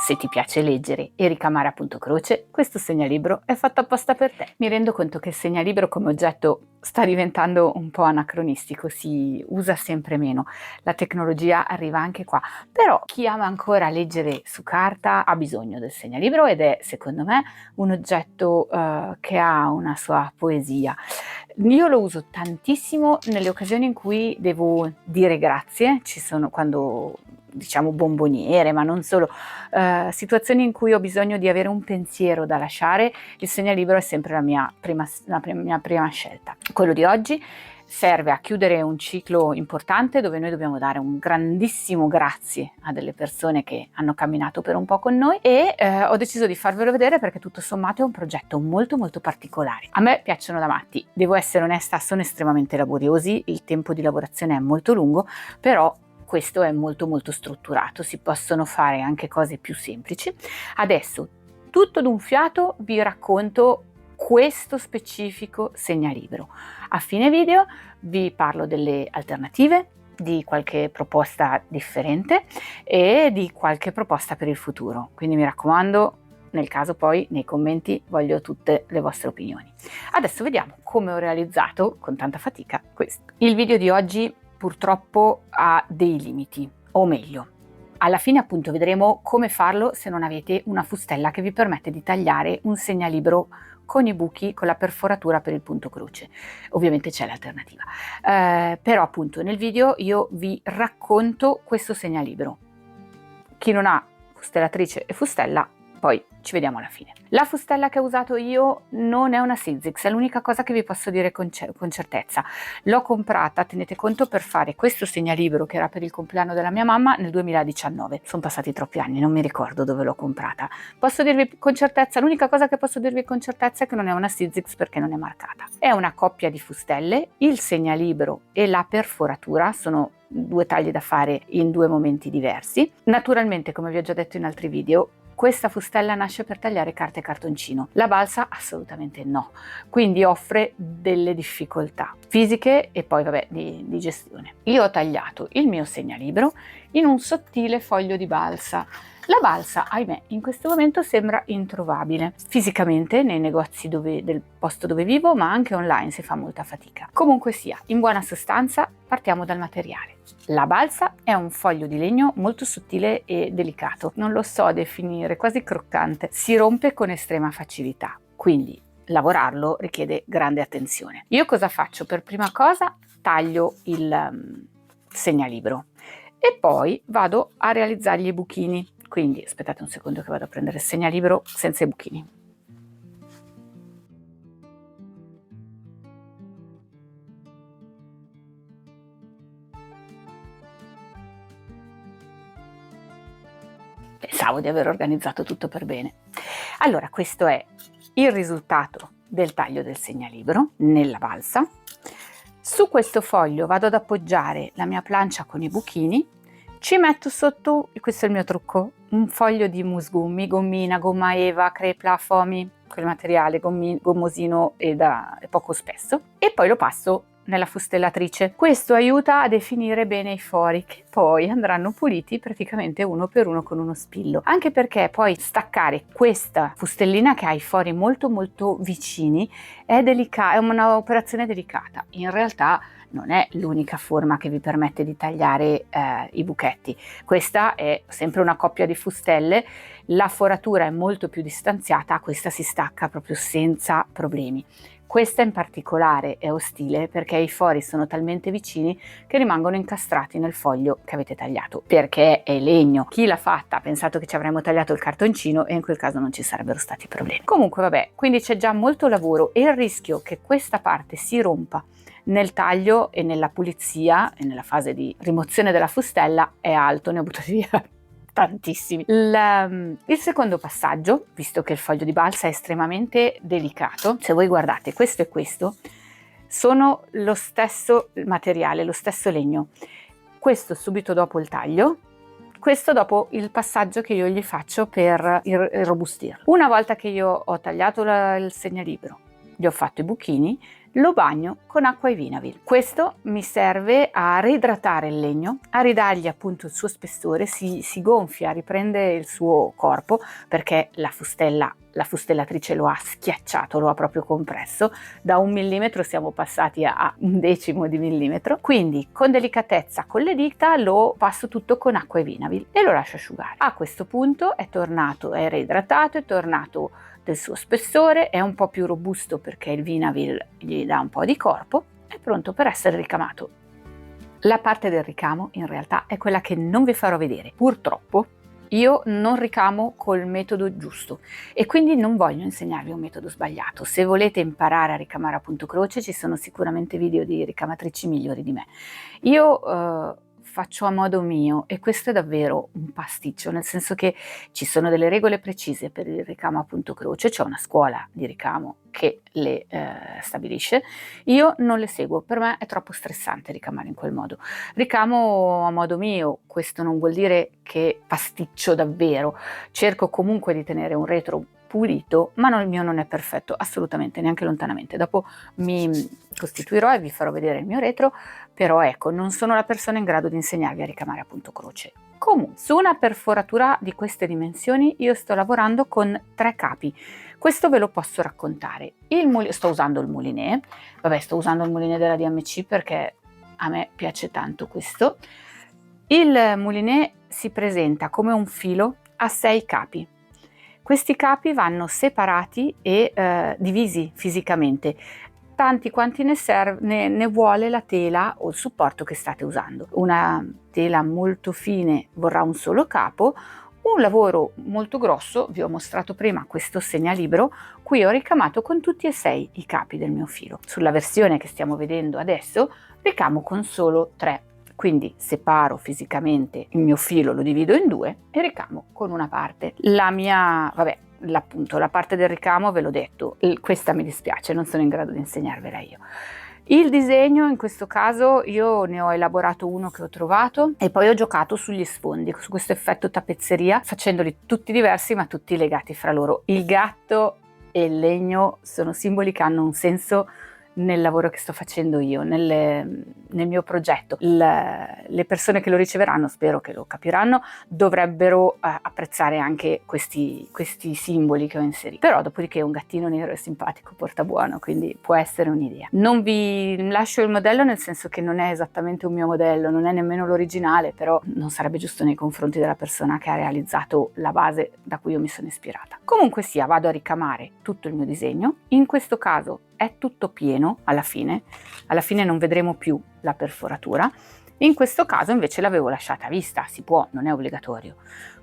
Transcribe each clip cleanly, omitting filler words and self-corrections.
Se ti piace leggere e ricamare a punto croce, questo segnalibro è fatto apposta per te. Mi rendo conto che il segnalibro come oggetto sta diventando un po' anacronistico, si usa sempre meno, la tecnologia arriva anche qua, però chi ama ancora leggere su carta ha bisogno del segnalibro ed è secondo me un oggetto che ha una sua poesia. Io lo uso tantissimo nelle occasioni in cui devo dire grazie, ci sono quando diciamo bomboniere, ma non solo, situazioni in cui ho bisogno di avere un pensiero da lasciare, il segnalibro è sempre la mia prima scelta. Quello di oggi serve a chiudere un ciclo importante dove noi dobbiamo dare un grandissimo grazie a delle persone che hanno camminato per un po' con noi e ho deciso di farvelo vedere perché tutto sommato è un progetto molto molto particolare. A me piacciono da matti, devo essere onesta, sono estremamente laboriosi, il tempo di lavorazione è molto lungo, però questo è molto molto strutturato, si possono fare anche cose più semplici. Adesso tutto d'un fiato vi racconto questo specifico segnalibro. A fine video vi parlo delle alternative, di qualche proposta differente e di qualche proposta per il futuro. Quindi mi raccomando, nel caso poi nei commenti voglio tutte le vostre opinioni. Adesso vediamo come ho realizzato con tanta fatica questo. Il video di oggi purtroppo ha dei limiti, o meglio, alla fine appunto vedremo come farlo se non avete una fustella che vi permette di tagliare un segnalibro con i buchi, con la perforatura per il punto croce. Ovviamente c'è l'alternativa, però appunto nel video io vi racconto questo segnalibro. Chi non ha fustellatrice e fustella, poi ci vediamo alla fine. La fustella che ho usato io non è una Sizzix, è l'unica cosa che vi posso dire con certezza. L'ho comprata, tenete conto, per fare questo segnalibro che era per il compleanno della mia mamma nel 2019. Sono passati troppi anni, non mi ricordo dove l'ho comprata. Posso dirvi con certezza, l'unica cosa che posso dirvi con certezza è che non è una Sizzix perché non è marcata. È una coppia di fustelle, il segnalibro e la perforatura sono due tagli da fare in due momenti diversi. Naturalmente, come vi ho già detto in altri video, questa fustella nasce per tagliare carta e cartoncino, la balsa assolutamente no, quindi offre delle difficoltà fisiche e poi vabbè di gestione. Io ho tagliato il mio segnalibro in un sottile foglio di balsa. La balsa, ahimè, in questo momento sembra introvabile fisicamente nei negozi del posto dove vivo, ma anche online si fa molta fatica. Comunque sia, in buona sostanza, partiamo dal materiale. La balsa è un foglio di legno molto sottile e delicato, non lo so definire, quasi croccante, si rompe con estrema facilità, quindi lavorarlo richiede grande attenzione. Io cosa faccio? Per prima cosa taglio il segnalibro e poi vado a realizzargli i buchini. Quindi aspettate un secondo che vado a prendere il segnalibro senza i buchini. Pensavo di aver organizzato tutto per bene. Allora, questo è il risultato del taglio del segnalibro nella balsa. Su questo foglio vado ad appoggiare la mia plancia con i buchini. Ci metto sotto, questo è il mio trucco, un foglio di musgummi, gommina, gomma eva, crepla, foamy, quel materiale gommosino e poco spesso, e poi lo passo nella fustellatrice. Questo aiuta a definire bene i fori che poi andranno puliti praticamente uno per uno con uno spillo, anche perché poi staccare questa fustellina che ha i fori molto molto vicini è un'operazione delicata. In realtà non è l'unica forma che vi permette di tagliare i buchetti. Questa è sempre una coppia di fustelle, la foratura è molto più distanziata, questa si stacca proprio senza problemi. Questa in particolare è ostile perché i fori sono talmente vicini che rimangono incastrati nel foglio che avete tagliato, perché è legno. Chi l'ha fatta ha pensato che ci avremmo tagliato il cartoncino e in quel caso non ci sarebbero stati problemi. Comunque vabbè, quindi c'è già molto lavoro e il rischio che questa parte si rompa nel taglio e nella pulizia e nella fase di rimozione della fustella è alto, ne ho buttati via tantissimi. Il secondo passaggio, visto che il foglio di balsa è estremamente delicato, se voi guardate questo e questo sono lo stesso materiale, lo stesso legno. Questo subito dopo il taglio, questo dopo il passaggio che io gli faccio per irrobustirlo. Una volta che io ho tagliato il segnalibro, gli ho fatto i buchini, lo bagno con acqua e Vinavil. Questo mi serve a reidratare il legno, a ridargli appunto il suo spessore, si gonfia, riprende il suo corpo, perché la fustellatrice lo ha schiacciato, lo ha proprio compresso. Da 1 millimetro siamo passati a 1/10 di millimetro. Quindi con delicatezza con le dita lo passo tutto con acqua e Vinavil e lo lascio asciugare. A questo punto è reidratato, è tornato del suo spessore, è un po' più robusto perché il Vinavil gli dà un po' di corpo, è pronto per essere ricamato. La parte del ricamo in realtà è quella che non vi farò vedere. Purtroppo io non ricamo col metodo giusto e quindi non voglio insegnarvi un metodo sbagliato. Se volete imparare a ricamare a punto croce ci sono sicuramente video di ricamatrici migliori di me. Io faccio a modo mio e questo è davvero un pasticcio, nel senso che ci sono delle regole precise per il ricamo a punto croce, c'è una scuola di ricamo che le stabilisce. Io non le seguo, per me è troppo stressante ricamare in quel modo. Ricamo a modo mio, questo non vuol dire che pasticcio davvero, cerco comunque di tenere un retro pulito, ma il mio non è perfetto, assolutamente, neanche lontanamente. Dopo mi costituirò e vi farò vedere il mio retro, però ecco, non sono la persona in grado di insegnarvi a ricamare a punto croce. Comunque, su una perforatura di queste dimensioni io sto lavorando con 3 capi. Questo ve lo posso raccontare. Sto usando il Moulinet, sto usando il Moulinet della DMC perché a me piace tanto questo. Il Moulinet si presenta come un filo a 6 capi. Questi capi vanno separati e divisi fisicamente, tanti quanti ne vuole la tela o il supporto che state usando. Una tela molto fine vorrà un solo capo, un lavoro molto grosso, vi ho mostrato prima questo segnalibro, qui ho ricamato con tutti e 6 i capi del mio filo. Sulla versione che stiamo vedendo adesso ricamo con solo 3. Quindi separo fisicamente il mio filo, lo divido in 2 e ricamo con una parte. La parte del ricamo ve l'ho detto, questa mi dispiace, non sono in grado di insegnarvela io. Il disegno in questo caso io ne ho elaborato uno che ho trovato e poi ho giocato sugli sfondi, su questo effetto tappezzeria, facendoli tutti diversi ma tutti legati fra loro. Il gatto e il legno sono simboli che hanno un senso nel lavoro che sto facendo io, nel mio progetto. Le persone che lo riceveranno, spero che lo capiranno, dovrebbero apprezzare anche questi simboli che ho inserito. Però dopodiché un gattino nero è simpatico, porta buono, quindi può essere un'idea. Non vi lascio il modello, nel senso che non è esattamente un mio modello, non è nemmeno l'originale, però non sarebbe giusto nei confronti della persona che ha realizzato la base da cui io mi sono ispirata. Comunque sia, vado a ricamare tutto il mio disegno. In questo caso è tutto pieno alla fine non vedremo più la perforatura. In questo caso invece l'avevo lasciata a vista, si può, non è obbligatorio.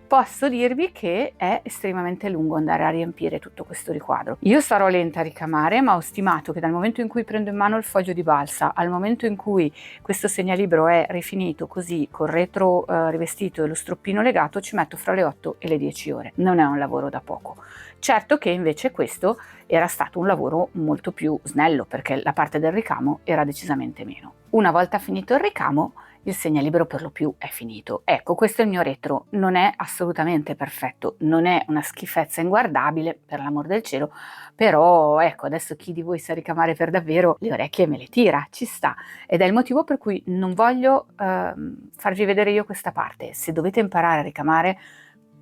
Posso dirvi che è estremamente lungo andare a riempire tutto questo riquadro. Io sarò lenta a ricamare, ma ho stimato che dal momento in cui prendo in mano il foglio di balsa al momento in cui questo segnalibro è rifinito così, col retro rivestito e lo stroppino legato, ci metto fra le 8 e le 10 ore. Non è un lavoro da poco. Certo che invece questo era stato un lavoro molto più snello, perché la parte del ricamo era decisamente meno. Una volta finito il ricamo, il segnalibro per lo più è finito. Ecco, questo è il mio retro, non è assolutamente perfetto, non è una schifezza inguardabile, per l'amor del cielo, però ecco, adesso chi di voi sa ricamare per davvero, le orecchie me le tira, ci sta. Ed è il motivo per cui non voglio farvi vedere io questa parte. Se dovete imparare a ricamare,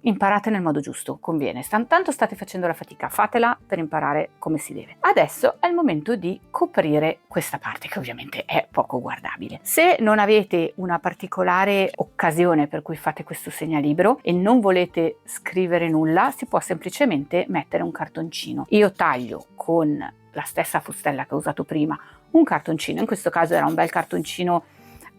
imparate nel modo giusto, conviene. Tanto state facendo la fatica, fatela per imparare come si deve. Adesso è il momento di coprire questa parte che ovviamente è poco guardabile. Se non avete una particolare occasione per cui fate questo segnalibro e non volete scrivere nulla, si può semplicemente mettere un cartoncino. Io taglio con la stessa fustella che ho usato prima un cartoncino, in questo caso era un bel cartoncino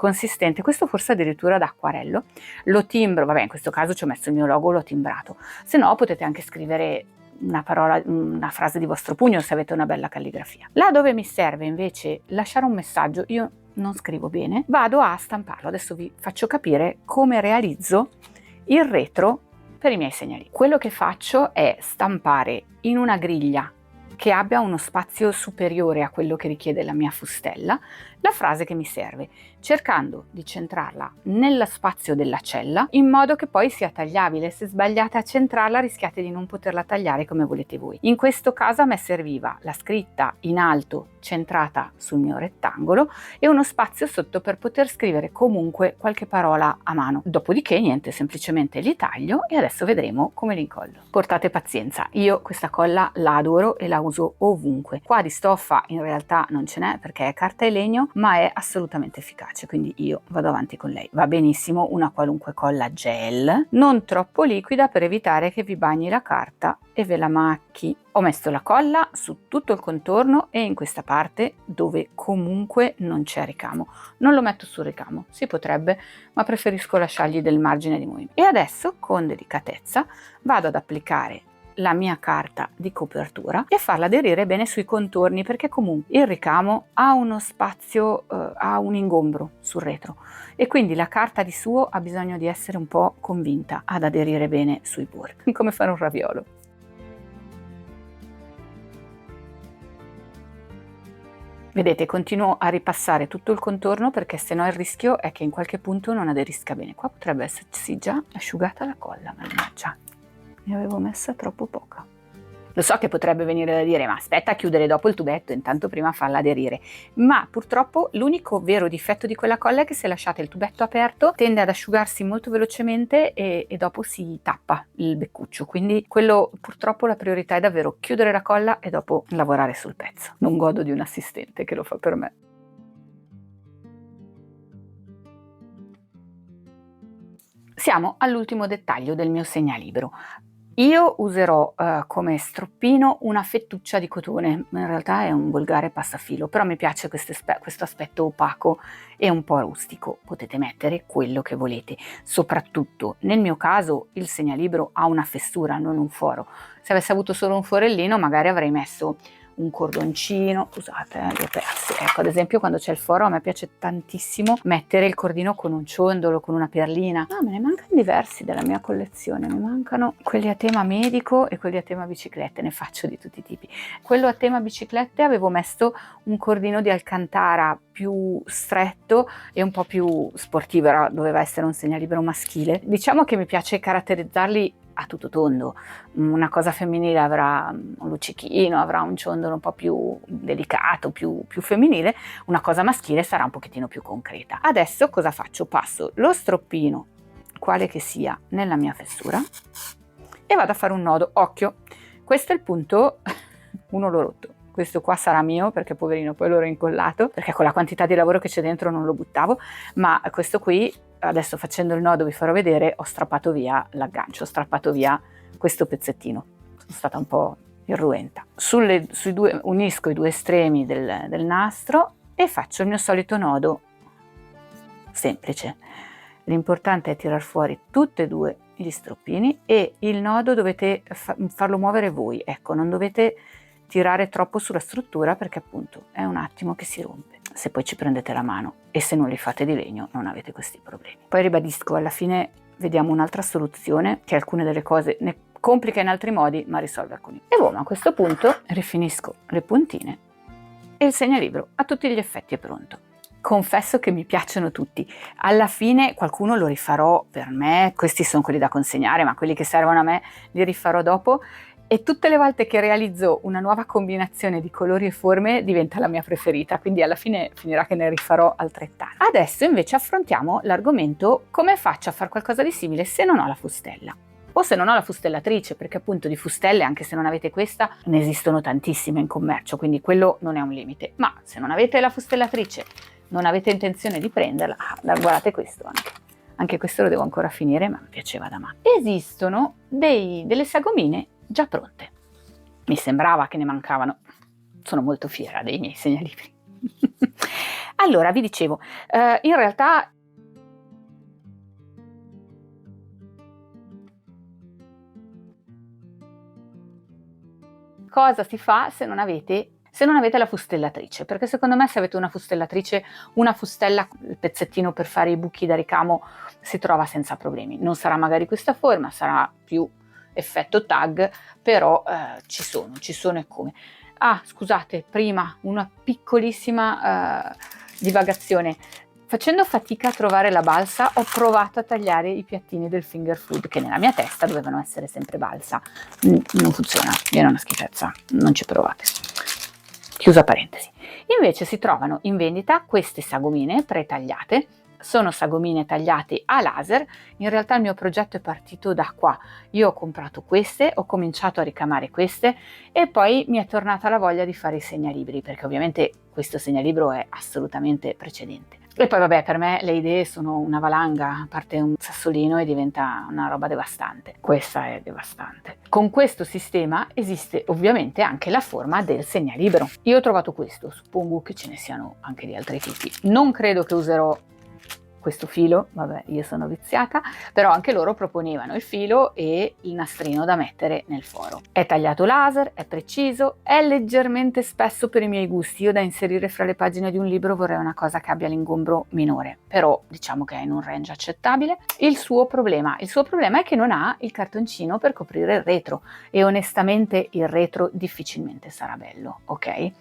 consistente, questo forse addirittura d'acquarello, lo timbro, in questo caso ci ho messo il mio logo, l'ho timbrato, se no potete anche scrivere una parola, una frase di vostro pugno se avete una bella calligrafia. Là dove mi serve invece lasciare un messaggio, io non scrivo bene, vado a stamparlo. Adesso vi faccio capire come realizzo il retro per i miei segnali. Quello che faccio è stampare in una griglia che abbia uno spazio superiore a quello che richiede la mia fustella, la frase che mi serve, cercando di centrarla nello spazio della cella in modo che poi sia tagliabile. Se sbagliate a centrarla rischiate di non poterla tagliare come volete voi. In questo caso a me serviva la scritta in alto centrata sul mio rettangolo e uno spazio sotto per poter scrivere comunque qualche parola a mano. Dopodiché niente, semplicemente li taglio e adesso vedremo come li incollo. Portate pazienza, io questa colla la adoro e la uso ovunque. Qua di stoffa in realtà non ce n'è perché è carta e legno, ma è assolutamente efficace, quindi io vado avanti con lei. Va benissimo una qualunque colla gel, non troppo liquida per evitare che vi bagni la carta e ve la macchi. Ho messo la colla su tutto il contorno e in questa parte dove comunque non c'è ricamo. Non lo metto sul ricamo, si potrebbe, ma preferisco lasciargli del margine di movimento. E adesso con delicatezza vado ad applicare la mia carta di copertura e farla aderire bene sui contorni, perché comunque il ricamo ha uno spazio, ha un ingombro sul retro e quindi la carta di suo ha bisogno di essere un po' convinta ad aderire bene sui bordi, come fare un raviolo. Vedete, continuo a ripassare tutto il contorno perché sennò il rischio è che in qualche punto non aderisca bene. Qua potrebbe essersi già asciugata la colla, mannaggia, ne avevo messa troppo poca. Lo so che potrebbe venire da dire, ma aspetta a chiudere dopo il tubetto, intanto prima farla aderire. Ma purtroppo l'unico vero difetto di quella colla è che se lasciate il tubetto aperto tende ad asciugarsi molto velocemente e dopo si tappa il beccuccio. Quindi quello, purtroppo, la priorità è davvero chiudere la colla e dopo lavorare sul pezzo. Non godo di un assistente che lo fa per me. Siamo all'ultimo dettaglio del mio segnalibro. Io userò come stroppino una fettuccia di cotone, in realtà è un volgare passafilo, però mi piace questo aspetto opaco e un po' rustico. Potete mettere quello che volete, soprattutto nel mio caso il segnalibro ha una fessura, non un foro. Se avessi avuto solo un forellino magari avrei messo un cordoncino, scusate, li ho persi. Ecco, ad esempio quando c'è il foro a me piace tantissimo mettere il cordino con un ciondolo, con una perlina. Ah, me ne mancano diversi della mia collezione, mi mancano quelli a tema medico e quelli a tema biciclette, ne faccio di tutti i tipi. Quello a tema biciclette avevo messo un cordino di alcantara più stretto e un po' più sportivo, doveva essere un segnalibro maschile. Diciamo che mi piace caratterizzarli a tutto tondo. Una cosa femminile avrà un luccichino, avrà un ciondolo un po' più delicato, più femminile, una cosa maschile sarà un pochettino più concreta. Adesso cosa faccio? Passo lo stroppino, quale che sia, nella mia fessura e vado a fare un nodo. Occhio, questo è il punto, uno l'ho rotto. Questo qua sarà mio perché poverino poi l'ho rincollato, perché con la quantità di lavoro che c'è dentro non lo buttavo, ma questo qui adesso facendo il nodo vi farò vedere, ho strappato via l'aggancio, ho strappato via questo pezzettino, sono stata un po' irruenta. Unisco i due estremi del nastro e faccio il mio solito nodo semplice. L'importante è tirar fuori tutti e due gli stroppini e il nodo dovete farlo muovere voi, ecco, non dovete tirare troppo sulla struttura perché appunto è un attimo che si rompe. Se poi ci prendete la mano e se non li fate di legno non avete questi problemi. Poi ribadisco, alla fine vediamo un'altra soluzione che alcune delle cose ne complica in altri modi ma risolve alcuni. E boh, a questo punto rifinisco le puntine e il segnalibro a tutti gli effetti è pronto. Confesso che mi piacciono tutti, alla fine qualcuno lo rifarò per me, questi sono quelli da consegnare ma quelli che servono a me li rifarò dopo. E tutte le volte che realizzo una nuova combinazione di colori e forme diventa la mia preferita, quindi alla fine finirà che ne rifarò altrettante. Adesso invece affrontiamo l'argomento come faccio a fare qualcosa di simile se non ho la fustella. O se non ho la fustellatrice, perché appunto di fustelle, anche se non avete questa, ne esistono tantissime in commercio, quindi quello non è un limite. Ma se non avete la fustellatrice, non avete intenzione di prenderla, guardate questo anche. Anche questo lo devo ancora finire, ma mi piaceva da mano. Esistono delle sagomine già pronte. Mi sembrava che ne mancavano. Sono molto fiera dei miei segnalibri. Allora, vi dicevo, in realtà cosa si fa se non avete la fustellatrice? Perché secondo me se avete una fustellatrice, una fustella, il pezzettino per fare i buchi da ricamo si trova senza problemi. Non sarà magari questa forma, sarà più effetto tag, però ci sono e come. Ah, scusate, prima una piccolissima divagazione. Facendo fatica a trovare la balsa, ho provato a tagliare i piattini del finger food, che nella mia testa dovevano essere sempre balsa. Non funziona, viene una schifezza, non ci provate. Chiusa parentesi. Invece si trovano in vendita queste sagomine pretagliate. Sono sagomine tagliate a laser. In realtà il mio progetto è partito da qua. Io ho comprato queste, ho cominciato a ricamare queste e poi mi è tornata la voglia di fare i segnalibri, perché ovviamente questo segnalibro è assolutamente precedente. E poi vabbè, per me le idee sono una valanga, parte un sassolino e diventa una roba devastante. Questa è devastante. Con questo sistema esiste ovviamente anche la forma del segnalibro. Io ho trovato questo, suppongo che ce ne siano anche di altri tipi. Non credo che userò questo filo, vabbè, io sono viziata, però anche loro proponevano il filo e il nastrino da mettere nel foro. È tagliato laser, è preciso, è leggermente spesso per i miei gusti. Io da inserire fra le pagine di un libro vorrei una cosa che abbia l'ingombro minore, però diciamo che è in un range accettabile. Il suo problema è che non ha il cartoncino per coprire il retro e onestamente il retro difficilmente sarà bello, ok?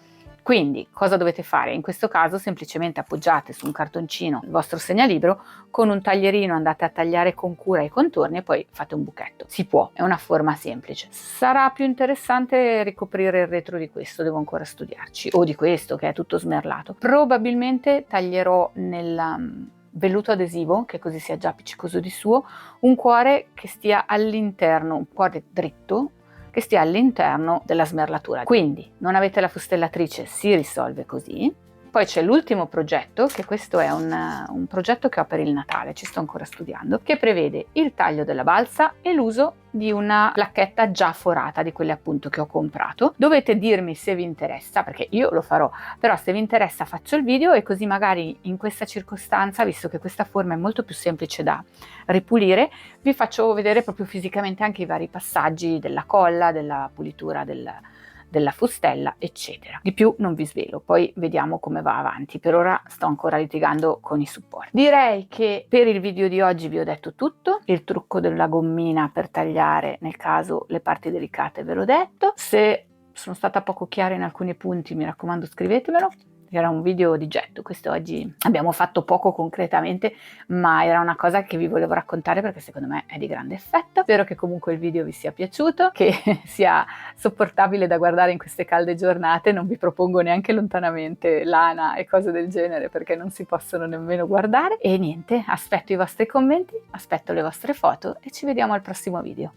Quindi cosa dovete fare? In questo caso semplicemente appoggiate su un cartoncino il vostro segnalibro, con un taglierino andate a tagliare con cura i contorni e poi fate un buchetto. Si può, è una forma semplice. Sarà più interessante ricoprire il retro di questo, devo ancora studiarci, o di questo che è tutto smerlato. Probabilmente taglierò nel velluto adesivo, che così sia già appiccicoso di suo, un cuore che stia all'interno, un cuore dritto, che stia all'interno della smerlatura. Quindi non avete la fustellatrice, si risolve così. Poi c'è l'ultimo progetto, che questo è un progetto che ho per il Natale, ci sto ancora studiando, che prevede il taglio della balsa e l'uso di una placchetta già forata, di quelle appunto che ho comprato. Dovete dirmi se vi interessa, perché io lo farò, però se vi interessa faccio il video e così magari in questa circostanza, visto che questa forma è molto più semplice da ripulire, vi faccio vedere proprio fisicamente anche i vari passaggi della colla, della pulitura della fustella, eccetera. Di più non vi svelo, poi vediamo come va avanti. Per ora sto ancora litigando con i supporti. Direi che per il video di oggi vi ho detto tutto. Il trucco della gommina per tagliare nel caso le parti delicate ve l'ho detto. Se sono stata poco chiara in alcuni punti, mi raccomando scrivetemelo. Era un video di getto, questo oggi abbiamo fatto poco concretamente, ma era una cosa che vi volevo raccontare perché secondo me è di grande effetto. Spero che comunque il video vi sia piaciuto, che sia sopportabile da guardare in queste calde giornate. Non vi propongo neanche lontanamente lana e cose del genere perché non si possono nemmeno guardare. E niente, aspetto i vostri commenti, aspetto le vostre foto e ci vediamo al prossimo video.